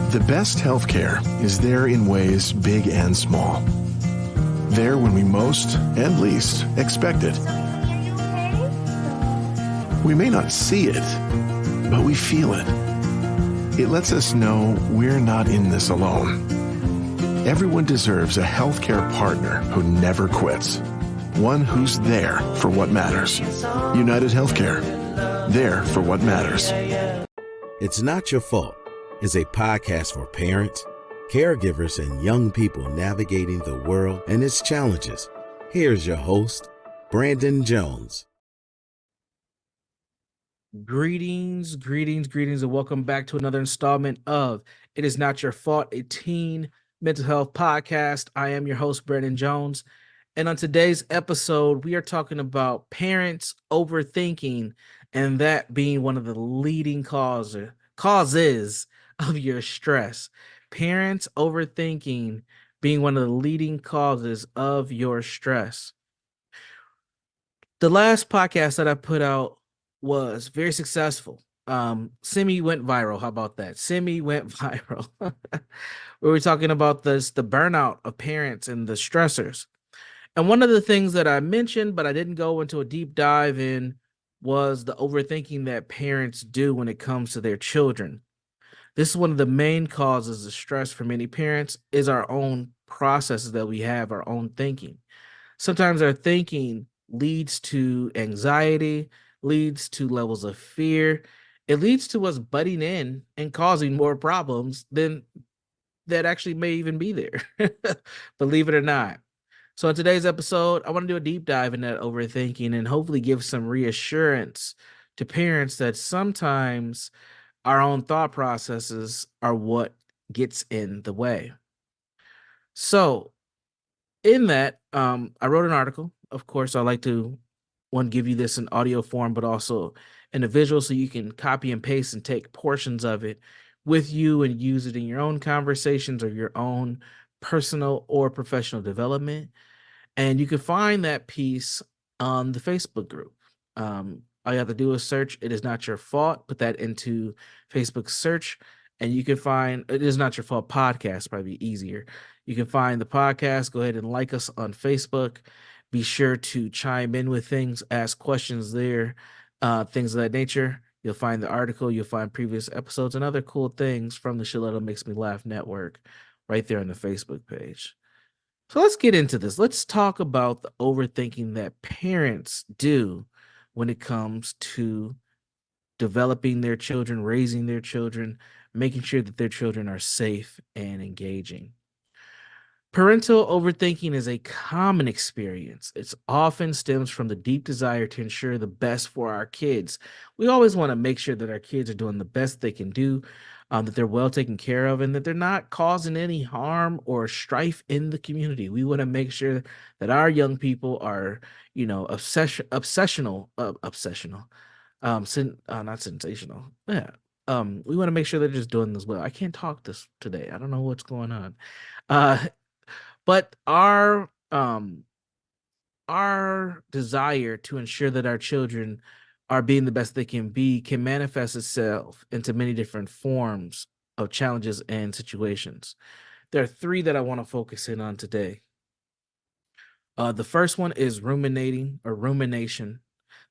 The best healthcare is there in ways big and small. There when we most and least expect it. We may not see it, but we feel it. It lets us know we're not in this alone. Everyone deserves a healthcare partner who never quits. One who's there for what matters. United Healthcare. There for what matters. It's Not Your Fault is a podcast for parents, caregivers, and young people navigating the world and its challenges. Here's your host, Brandon Jones. Greetings, and welcome back to another installment of It Is Not Your Fault, a teen mental health podcast. I am your host, Brandon Jones, and on today's episode, we are talking about parents overthinking, and that being one of the leading causes of your stress. Parents overthinking being one of the leading causes of your stress. The last podcast that I put out was very successful. Semi went viral. How about that? Semi went viral. We were talking about the burnout of parents and the stressors. And one of the things that I mentioned, but I didn't go into a deep dive in, was the overthinking that parents do when it comes to their children. This is one of the main causes of stress for many parents is our own processes that we have, our own thinking. Sometimes our thinking leads to anxiety, leads to levels of fear. It leads to us butting in and causing more problems than that actually may even be there, believe it or not. So in today's episode, I want to do a deep dive in that overthinking and hopefully give some reassurance to parents that sometimes our own thought processes are what gets in the way. So in that, I wrote an article. Of course, I like to give you this in audio form, but also in a visual so you can copy and paste and take portions of it with you and use it in your own conversations or your own personal or professional development. And you can find that piece on the Facebook group. All you have to do is search It Is Not Your Fault, put that into Facebook search, and you can find It Is Not Your Fault podcast, probably easier. You can find the podcast, go ahead and like us on Facebook. Be sure to chime in with things, ask questions there, things of that nature. You'll find the article, you'll find previous episodes and other cool things from the Shit That Makes Me Laugh network right there on the Facebook page. So let's get into this. Let's talk about the overthinking that parents do when it comes to developing their children, raising their children, making sure that their children are safe and engaging. Parental overthinking is a common experience. It often stems from the deep desire to ensure the best for our kids. We always want to make sure that our kids are doing the best they can do, that they're well taken care of, and that they're not causing any harm or strife in the community. We want to make sure that our young people are, not sensational. Yeah. We want to make sure they're just doing this well. I can't talk this today. I don't know what's going on. But our desire to ensure that our children are being the best they can be can manifest itself into many different forms of challenges and situations. There are three that I want to focus in on today. The first one is rumination.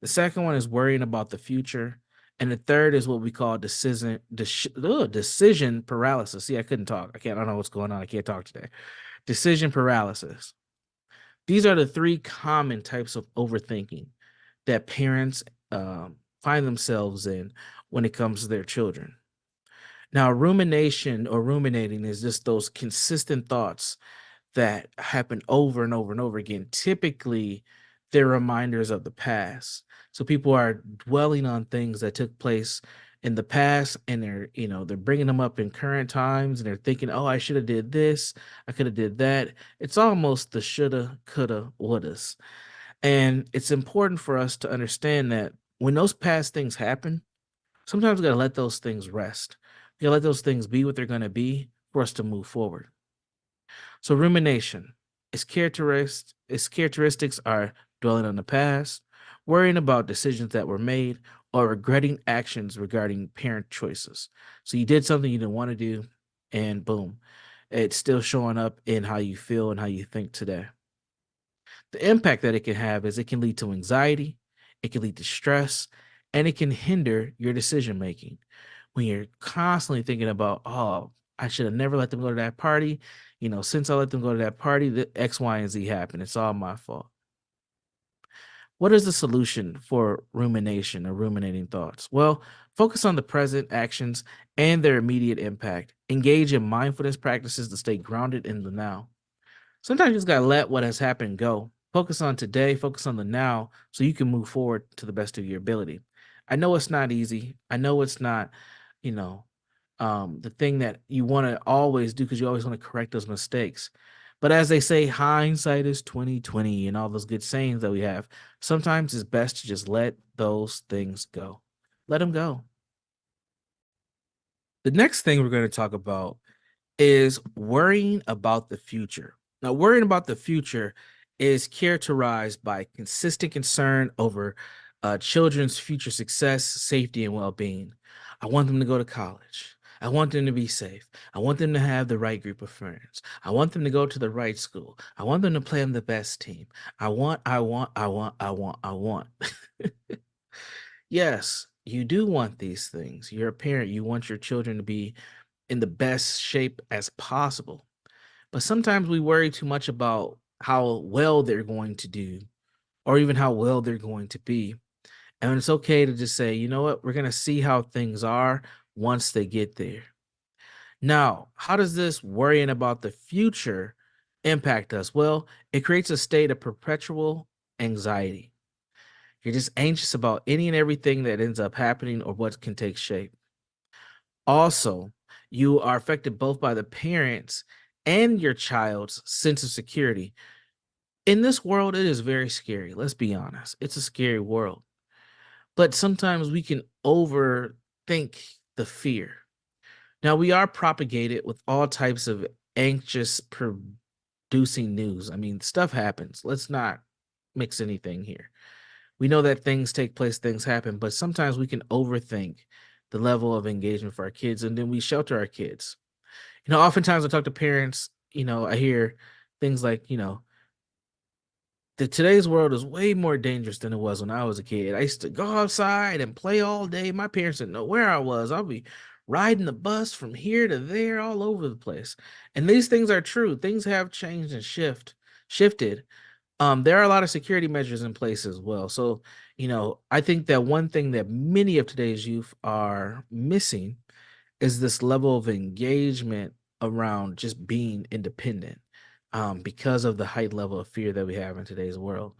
The second one is worrying about the future. And the third is what we call decision paralysis. See, I couldn't talk. I don't know what's going on. I can't talk today. Decision paralysis. These are the three common types of overthinking that parents find themselves in when it comes to their children. Now, rumination or ruminating is just those consistent thoughts that happen over and over and over again. Typically, they're reminders of the past. So people are dwelling on things that took place in the past, and they're bringing them up in current times, and they're thinking, oh, I should have did this, I could have did that. It's almost the shoulda, coulda, wouldas. And it's important for us to understand that when those past things happen, sometimes we got to let those things rest. We got to let those things be what they're going to be for us to move forward. So rumination, its characteristics are dwelling on the past, worrying about decisions that were made, or regretting actions regarding parent choices. So you did something you didn't want to do, and boom, it's still showing up in how you feel and how you think today. The impact that it can have is it can lead to anxiety, it can lead to stress, and it can hinder your decision making. When you're constantly thinking about, oh, I should have never let them go to that party. Since I let them go to that party, the X, Y, and Z happened. It's all my fault. What is the solution for rumination or ruminating thoughts? Well, focus on the present actions and their immediate impact. Engage in mindfulness practices to stay grounded in the now. Sometimes you just got to let what has happened go. Focus on today, focus on the now, so you can move forward to the best of your ability. I know it's not easy. I know it's not, you know, the thing that you want to always do because you always want to correct those mistakes. But as they say, hindsight is 2020 and all those good sayings that we have. Sometimes it's best to just let those things go. Let them go. The next thing we're going to talk about is worrying about the future. Now, worrying about the future is characterized by consistent concern over children's future success, safety, and well being. I want them to go to college. I want them to be safe. I want them to have the right group of friends. I want them to go to the right school. I want them to play on the best team. I want. Yes, you do want these things. You're a parent. You want your children to be in the best shape as possible. But sometimes we worry too much about how well they're going to do or even how well they're going to be. And it's okay to just say, you know what, we're going to see how things are once they get there. Now, how does this worrying about the future impact us? Well, it creates a state of perpetual anxiety. You're just anxious about any and everything that ends up happening or what can take shape. Also, you are affected both by the parents and your child's sense of security. In this world, it is very scary. Let's be honest. It's a scary world. But sometimes we can overthink the fear. Now, we are propagated with all types of anxious producing news. I mean, stuff happens. Let's not mix anything here. We know that things take place, things happen, but sometimes we can overthink the level of engagement for our kids and then we shelter our kids. Oftentimes I talk to parents, I hear things like, today's world is way more dangerous than it was when I was a kid. I used to go outside and play all day. My parents didn't know where I was. I'll be riding the bus from here to there, all over the place. And these things are true. Things have changed and shifted. There are a lot of security measures in place as well. So, I think that one thing that many of today's youth are missing is this level of engagement around just being independent, because of the height level of fear that we have in today's world.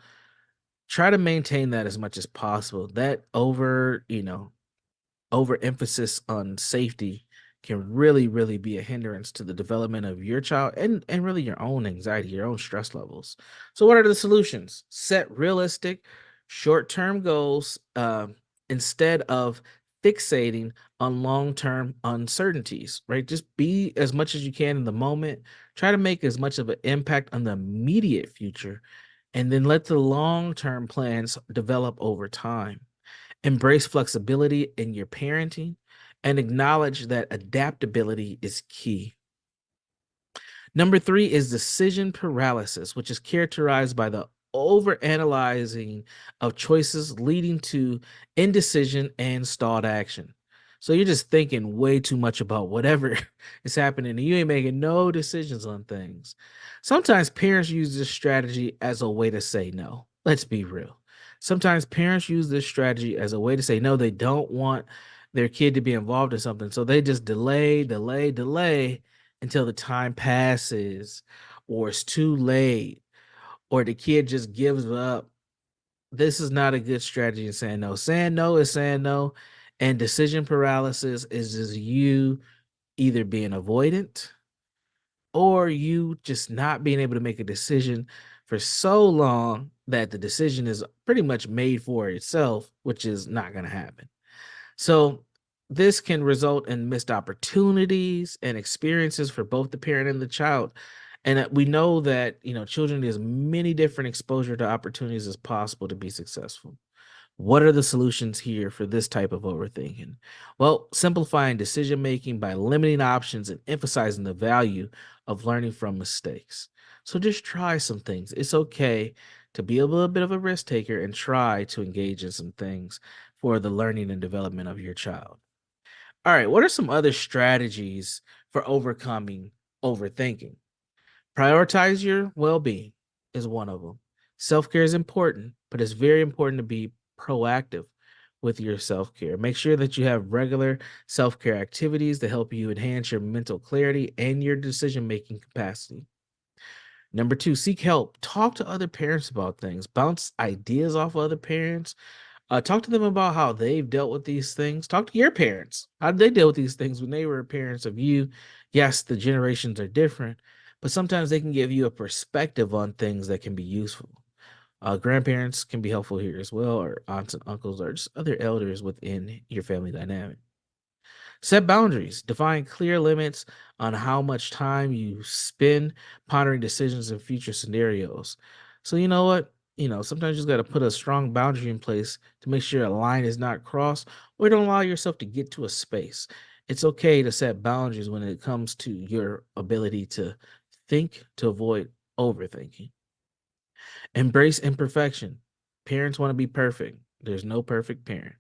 Try to maintain that as much as possible. That overemphasis on safety can really, really be a hindrance to the development of your child and really your own anxiety, your own stress levels. So, what are the solutions? Set realistic, short-term goals instead of fixating on long-term uncertainties. Right? Just be as much as you can in the moment. Try to make as much of an impact on the immediate future, and then let the long-term plans develop over time. Embrace flexibility in your parenting and acknowledge that adaptability is key. Number three is decision paralysis, which is characterized by the overanalyzing of choices leading to indecision and stalled action. So you're just thinking way too much about whatever is happening and you ain't making no decisions on things. Sometimes parents use this strategy as a way to say no. Let's be real. Sometimes parents use this strategy as a way to say no, they don't want their kid to be involved in something. So they just delay until the time passes or it's too late or the kid just gives up. This is not a good strategy in saying no. Saying no is saying no, and decision paralysis is just you either being avoidant or you just not being able to make a decision for so long that the decision is pretty much made for itself, which is not going to happen. So this can result in missed opportunities and experiences for both the parent and the child. And we know that, children, there's many different exposure to opportunities as possible to be successful. What are the solutions here for this type of overthinking? Well, simplifying decision making by limiting options and emphasizing the value of learning from mistakes. So just try some things. It's okay to be a little bit of a risk taker and try to engage in some things for the learning and development of your child. All right, what are some other strategies for overcoming overthinking? Prioritize your well being is one of them. Self care is important, but it's very important to be proactive with your self care. Make sure that you have regular self care activities to help you enhance your mental clarity and your decision making capacity. Number two, seek help. Talk to other parents about things, bounce ideas off other parents. Talk to them about how they've dealt with these things. Talk to your parents. How did they deal with these things when they were parents of you? Yes, the generations are different, but sometimes they can give you a perspective on things that can be useful. Grandparents can be helpful here as well, or aunts and uncles, or just other elders within your family dynamic. Set boundaries. Define clear limits on how much time you spend pondering decisions in future scenarios. So, you know what? Sometimes you just got to put a strong boundary in place to make sure a line is not crossed or don't allow yourself to get to a space. It's okay to set boundaries when it comes to your ability to think to avoid overthinking. Embrace imperfection. Parents want to be perfect. There's no perfect parent.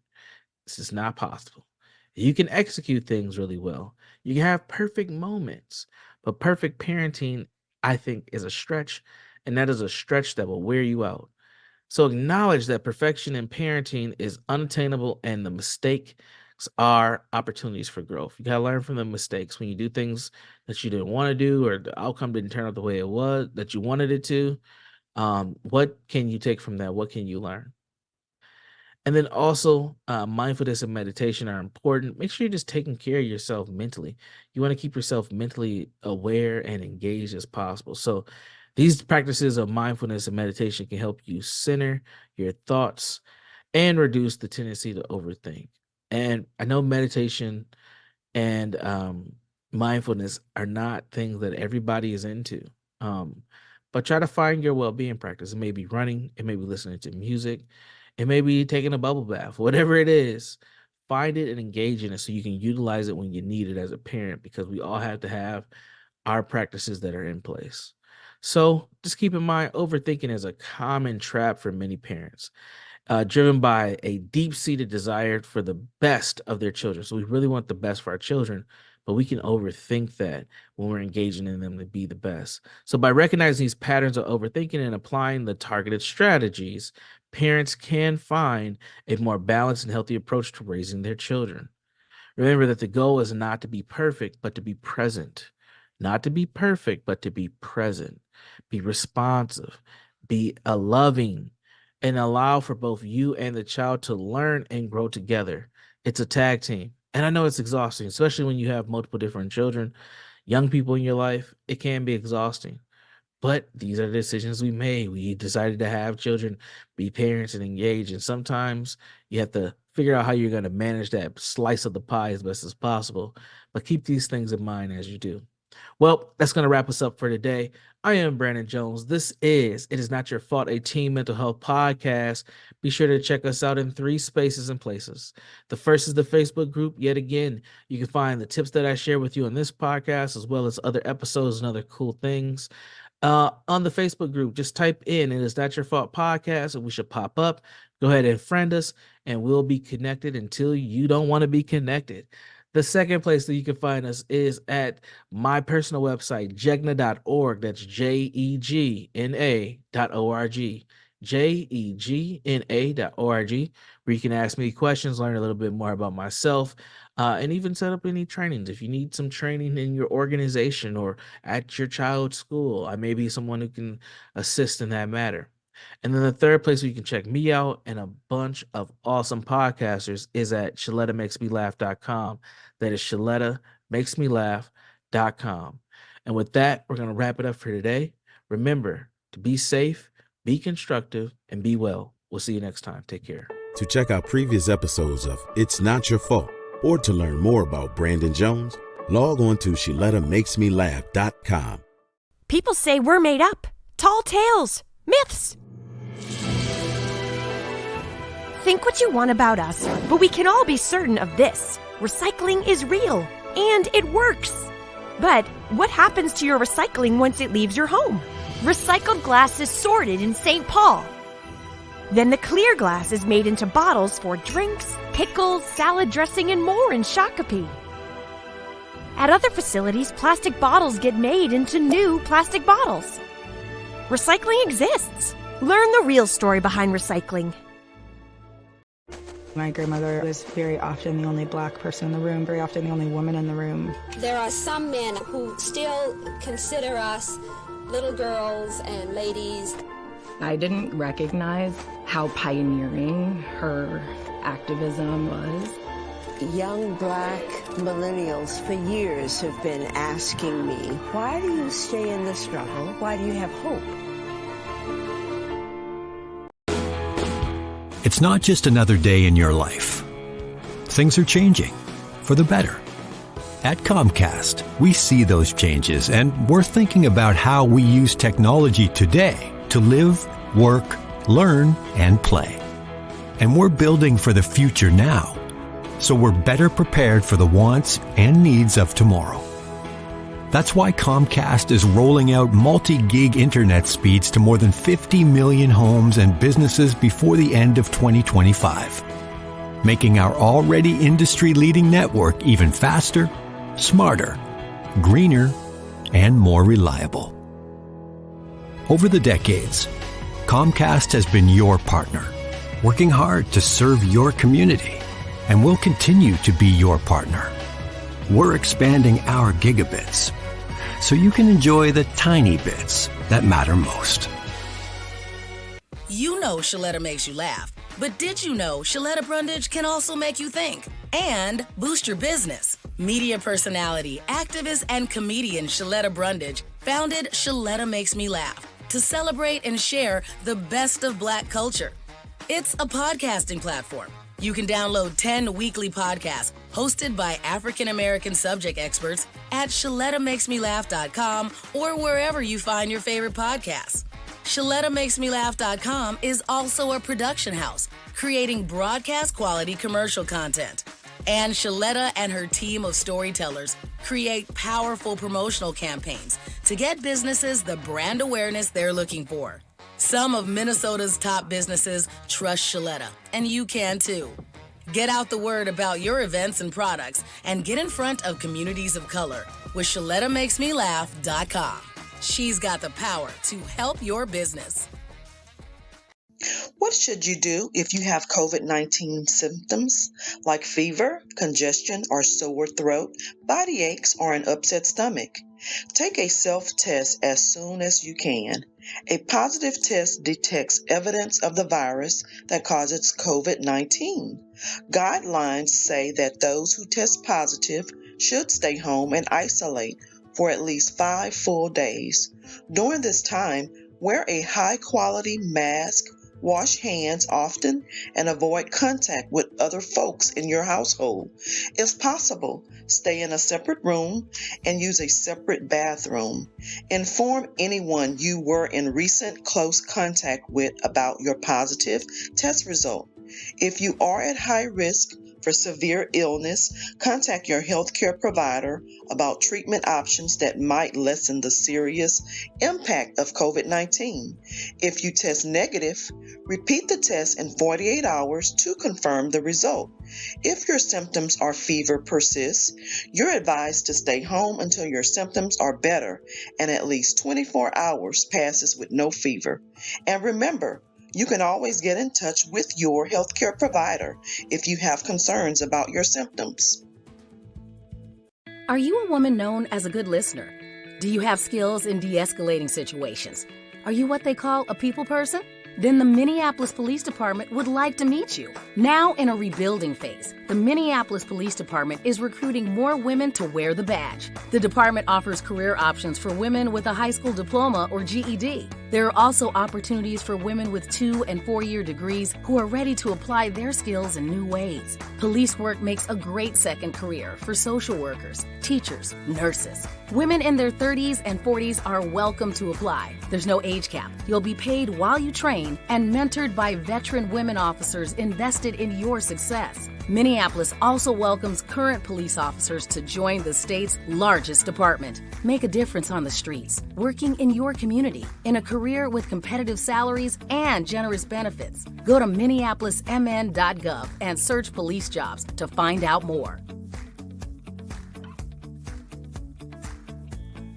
This is not possible. You can execute things really well. You can have perfect moments, but perfect parenting, I think, is a stretch, and that is a stretch that will wear you out. So acknowledge that perfection in parenting is unattainable and the mistakes are opportunities for growth. You gotta learn from the mistakes when you do things that you didn't want to do or the outcome didn't turn out the way it was that you wanted it to. What can you take from that? What can you learn? And then also, mindfulness and meditation are important. Make sure you're just taking care of yourself mentally. You want to keep yourself mentally aware and engaged as possible. So, these practices of mindfulness and meditation can help you center your thoughts and reduce the tendency to overthink. And I know meditation and mindfulness are not things that everybody is into. Um, but try to find your well-being practice. It may be running, it may be listening to music, it may be taking a bubble bath, whatever it is. Find it and engage in it so you can utilize it when you need it as a parent, because we all have to have our practices that are in place. So just keep in mind, overthinking is a common trap for many parents, driven by a deep-seated desire for the best of their children. So we really want the best for our children, but we can overthink that when we're engaging in them to be the best. So by recognizing these patterns of overthinking and applying the targeted strategies, parents can find a more balanced and healthy approach to raising their children. Remember that the goal is not to be perfect, but to be present. Not to be perfect, but to be present. Be responsive. Be a loving, and allow for both you and the child to learn and grow together. It's a tag team. And I know it's exhausting, especially when you have multiple different children, young people in your life. It can be exhausting. But these are the decisions we made. We decided to have children, be parents, and engage. And sometimes you have to figure out how you're going to manage that slice of the pie as best as possible. But keep these things in mind as you do. Well, that's going to wrap us up for today. I am Brandon Jones. This is It Is Not Your Fault, a teen mental health podcast. Be sure to check us out in 3 spaces and places. The first is the Facebook group. Yet again, you can find the tips that I share with you on this podcast, as well as other episodes and other cool things. On the Facebook group, just type in It Is Not Your Fault podcast, and we should pop up. Go ahead and friend us, and we'll be connected until you don't want to be connected. The second place that you can find us is at my personal website, jegna.org. That's JEGNA.org. JEGNA.org, where you can ask me questions, learn a little bit more about myself, and even set up any trainings. If you need some training in your organization or at your child's school, I may be someone who can assist in that matter. And then the third place where you can check me out and a bunch of awesome podcasters is at ShalettaMakesMeLaugh.com. That is ShalettaMakesMeLaugh.com. And with that, we're going to wrap it up for today. Remember to be safe, be constructive, and be well. We'll see you next time. Take care. To check out previous episodes of It's Not Your Fault, or to learn more about Brandon Jones, log on to ShalettaMakesMeLaugh.com. People say we're made up. Tall tales, myths. think what you want about us, but we can all be certain of this. Recycling is real, and it works. But what happens to your recycling once it leaves your home? Recycled glass is sorted in St. Paul. Then the clear glass is made into bottles for drinks, pickles, salad dressing, and more in Shakopee. At other facilities, plastic bottles get made into new plastic bottles. Recycling exists. Learn the real story behind recycling. My grandmother was very often the only black person in the room, very often the only woman in the room. There are some men who still consider us little girls and ladies. I didn't recognize how pioneering her activism was. Young black millennials for years have been asking me, why do you stay in the struggle? Why do you have hope? It's not just another day in your life. Things are changing for the better. At Comcast, we see those changes, and we're thinking about how we use technology today to live, work, learn, and play. And we're building for the future now, so we're better prepared for the wants and needs of tomorrow. That's why Comcast is rolling out multi-gig internet speeds to more than 50 million homes and businesses before the end of 2025, making our already industry-leading network even faster, smarter, greener, and more reliable. Over the decades, Comcast has been your partner, working hard to serve your community, and will continue to be your partner. We're expanding our gigabits so you can enjoy the tiny bits that matter most. You know Shaletta makes you laugh, but did you know Shaletta Brundage can also make you think and boost your business? Media personality, activist, and comedian Shaletta Brundage founded Shaletta Makes Me Laugh to celebrate and share the best of Black culture. It's a podcasting platform. You can download 10 weekly podcasts hosted by African-American subject experts at ShalettaMakesMeLaugh.com or wherever you find your favorite podcasts. ShalettaMakesMeLaugh.com is also a production house, creating broadcast-quality commercial content. And Shaletta and her team of storytellers create powerful promotional campaigns to get businesses the brand awareness they're looking for. Some of Minnesota's top businesses trust Shaletta, and you can too. Get out the word about your events and products and get in front of communities of color with ShalettaMakesMeLaugh.com. She's got the power to help your business. What should you do if you have COVID-19 symptoms like fever, congestion, or sore throat, body aches, or an upset stomach? Take a self-test as soon as you can. A positive test detects evidence of the virus that causes COVID-19. Guidelines say that those who test positive should stay home and isolate for at least 5 full days. During this time, wear a high-quality mask, wash hands often, and avoid contact with other folks in your household. If possible, stay in a separate room and use a separate bathroom. Inform anyone you were in recent close contact with about your positive test result. If you are at high risk for severe illness, contact your healthcare provider about treatment options that might lessen the serious impact of COVID-19. If you test negative, repeat the test in 48 hours to confirm the result. If your symptoms or fever persists, you're advised to stay home until your symptoms are better and at least 24 hours passes with no fever. And remember, you can always get in touch with your healthcare provider if you have concerns about your symptoms. Are you a woman known as a good listener? Do you have skills in de-escalating situations? Are you what they call a people person? Then the Minneapolis Police Department would like to meet you. Now in a rebuilding phase, The Minneapolis Police Department is recruiting more women to wear the badge. The department offers career options for women with a high school diploma or GED. There are also opportunities for women with 2- and 4-year degrees who are ready to apply their skills in new ways. Police work makes a great second career for social workers, teachers, nurses. Women in their 30s and 40s are welcome to apply. There's no age cap. You'll be paid while you train and mentored by veteran women officers invested in your success. Minneapolis also welcomes current police officers to join the state's largest department. Make a difference on the streets, working in your community, in a career with competitive salaries and generous benefits. Go to minneapolismn.gov and search police jobs to find out more.